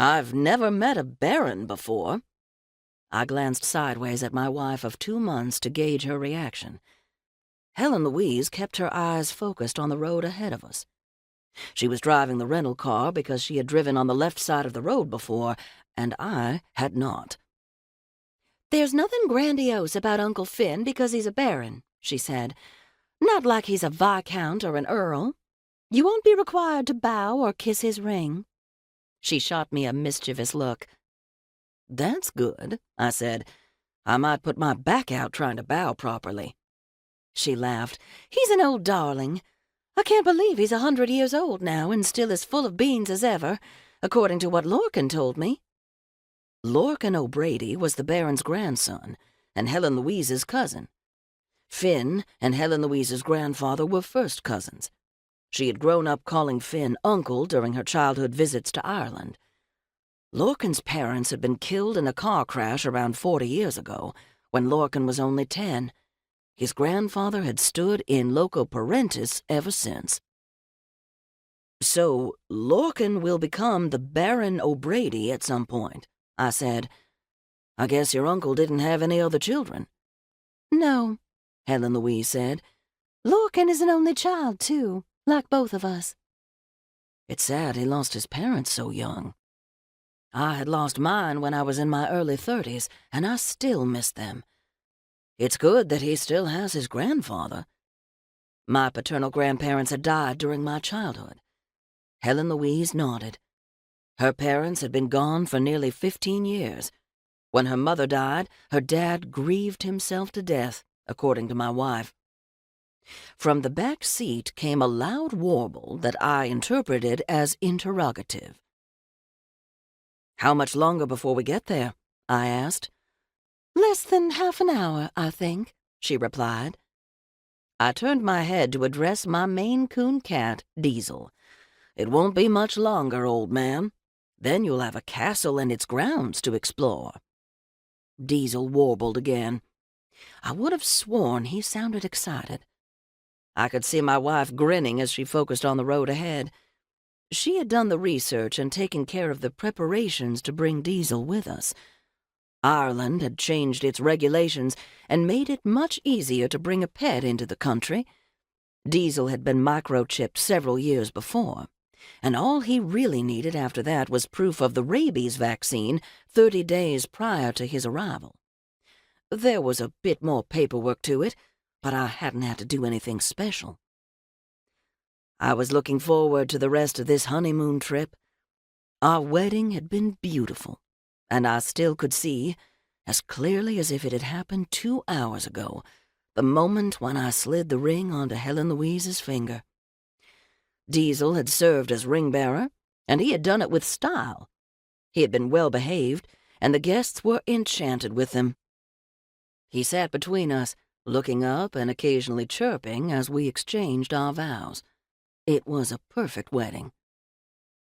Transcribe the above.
I've never met a baron before. I glanced sideways at my wife of 2 months to gauge her reaction. Helen Louise kept her eyes focused on the road ahead of us. She was driving the rental car because she had driven on the left side of the road before, and I had not. "There's nothing grandiose about Uncle Finn because he's a baron," she said. "Not like he's a viscount or an earl. You won't be required to bow or kiss his ring." She shot me a mischievous look. "That's good," I said. "I might put my back out trying to bow properly." She laughed. "He's an old darling. I can't believe he's 100 years old now and still as full of beans as ever, according to what Lorcan told me." Lorcan O'Brady was the Baron's grandson and Helen Louise's cousin. Finn and Helen Louise's grandfather were first cousins. She had grown up calling Finn uncle during her childhood visits to Ireland. Lorcan's parents had been killed in a car crash around 40 years ago, when Lorcan was only 10. His grandfather had stood in loco parentis ever since. "So, Lorcan will become the Baron O'Brady at some point," I said. "I guess your uncle didn't have any other children." "No," Helen Louise said. "Lorcan is an only child, too, like both of us." "It's sad he lost his parents so young. I had lost mine when I was in my early 30s, and I still miss them. It's good that he still has his grandfather. My paternal grandparents had died during my childhood." Helen Louise nodded. Her parents had been gone for nearly 15 years. When her mother died, her dad grieved himself to death, according to my wife. From the back seat came a loud warble that I interpreted as interrogative. "How much longer before we get there?" I asked. "Less than half an hour, I think," she replied. I turned my head to address my Maine Coon cat, Diesel. "It won't be much longer, old man. Then you'll have a castle and its grounds to explore." Diesel warbled again. I would have sworn he sounded excited. I could see my wife grinning as she focused on the road ahead. She had done the research and taken care of the preparations to bring Diesel with us. Ireland had changed its regulations and made it much easier to bring a pet into the country. Diesel had been microchipped several years before, and all he really needed after that was proof of the rabies vaccine 30 days prior to his arrival. There was a bit more paperwork to it, but I hadn't had to do anything special. I was looking forward to the rest of this honeymoon trip. Our wedding had been beautiful, and I still could see, as clearly as if it had happened 2 hours ago, the moment when I slid the ring onto Helen Louise's finger. Diesel had served as ring-bearer, and he had done it with style. He had been well behaved, and the guests were enchanted with him. He sat between us, looking up and occasionally chirping as we exchanged our vows. It was a perfect wedding.